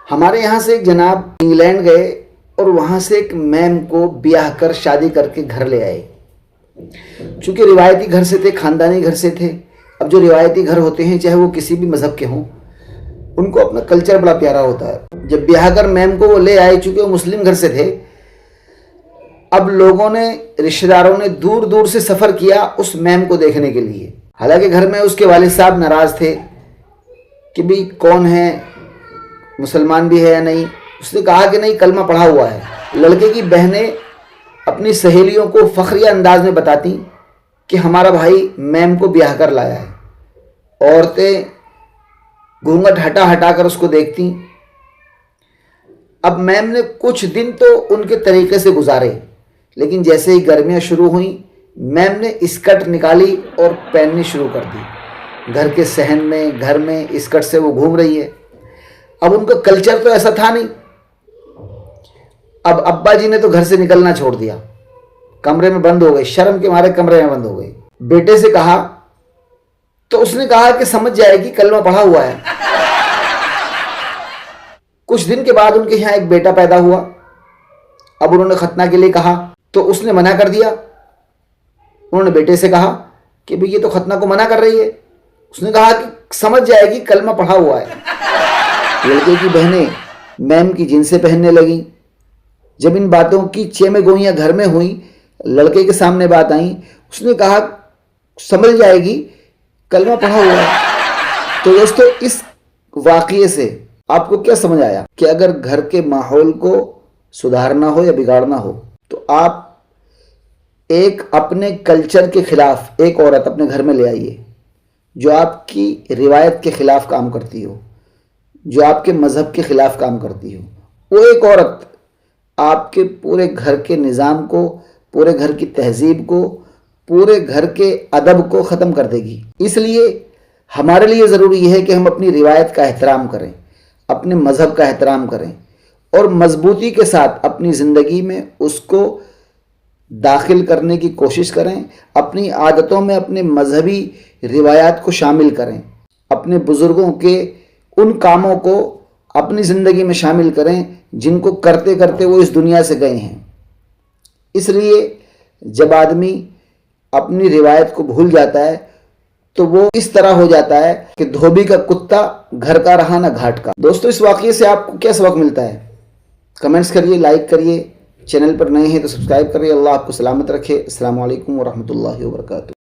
ہمارے یہاں سے ایک جناب انگلینڈ گئے اور وہاں سے ایک میم کو بیاہ کر شادی کر کے گھر لے آئے. چونکہ روایتی گھر سے تھے، خاندانی گھر سے تھے. اب جو روایتی گھر ہوتے ہیں چاہے وہ کسی بھی مذہب کے ہوں، ان کو اپنا کلچر بڑا پیارا ہوتا ہے. جب بیاہ کر میم کو وہ لے آئے، چونکہ وہ مسلم گھر سے تھے، اب لوگوں نے، رشتہ داروں نے دور دور سے سفر کیا اس میم کو دیکھنے کے لیے. حالانکہ گھر میں اس کے والد صاحب ناراض تھے کہ بھی کون ہے، مسلمان بھی ہے یا نہیں. اس نے کہا کہ نہیں، کلمہ پڑھا ہوا ہے. لڑکے کی بہنیں اپنی سہیلیوں کو فخریہ انداز میں بتاتی کہ ہمارا بھائی میم کو بیاہ کر لایا ہے. عورتیں گھونگھٹ ہٹا ہٹا کر اس کو دیکھتی. اب میم نے کچھ دن تو ان کے طریقے سے گزارے، لیکن جیسے ہی گرمیاں شروع ہوئیں، میم نے اسکرٹ نکالی اور پہننی شروع کر دی. گھر کے صحن میں، گھر میں اسکرٹ سے وہ گھوم رہی ہے. اب ان کا کلچر تو ایسا تھا نہیں. اب ابا جی نے تو گھر سے نکلنا چھوڑ دیا، کمرے میں بند ہو گئے، شرم کے مارے کمرے میں بند ہو گئے. بیٹے سے کہا تو اس نے کہا کہ سمجھ جائے گی، کلمہ پڑھا ہوا ہے. کچھ دن کے بعد ان کے یہاں ایک بیٹا پیدا ہوا. اب انہوں نے ختنہ کے لیے کہا تو اس نے منع کر دیا. انہوں نے بیٹے سے کہا کہ بھئی یہ تو ختنہ کو منع کر رہی ہے. اس نے کہا کہ سمجھ جائے گی، کلمہ پڑھا ہوا ہے. لڑکے کی بہنیں میم کی جنسیں پہننے لگیں. جب ان باتوں کی چیمیں گوئیاں گھر میں ہوئیں، لڑکے کے سامنے بات آئیں، اس نے کہا سمجھ جائے گی، کلمہ پڑھا ہوا ہے. تو دوستو، اس واقعے سے آپ کو کیا سمجھ آیا کہ اگر گھر کے ماحول کو سدھارنا ہو یا بگاڑنا ہو تو آپ ایک اپنے کلچر کے خلاف ایک عورت اپنے گھر میں لے آئیے جو آپ کی روایت کے خلاف کام کرتی ہو، جو آپ کے مذہب کے خلاف کام کرتی ہو. وہ ایک عورت آپ کے پورے گھر کے نظام کو، پورے گھر کی تہذیب کو، پورے گھر کے ادب کو ختم کر دے گی. اس لیے ہمارے لیے ضروری ہے کہ ہم اپنی روایت کا احترام کریں، اپنے مذہب کا احترام کریں اور مضبوطی کے ساتھ اپنی زندگی میں اس کو داخل کرنے کی کوشش کریں. اپنی عادتوں میں اپنے مذہبی روایات کو شامل کریں. اپنے بزرگوں کے ان کاموں کو اپنی زندگی میں شامل کریں جن کو کرتے کرتے وہ اس دنیا سے گئے ہیں. اس لیے جب آدمی اپنی روایت کو بھول جاتا ہے تو وہ اس طرح ہو جاتا ہے کہ دھوبی کا کتا گھر کا رہا نہ گھاٹ کا. دوستو، اس واقعے سے آپ کو کیا سبق ملتا ہے؟ کمنٹس کریے، لائک کریے. چینل پر نئے ہیں تو سبسکرائب کریے. اللہ آپ کو سلامت رکھے. السلام علیکم ورحمۃ اللہ وبرکاتہ.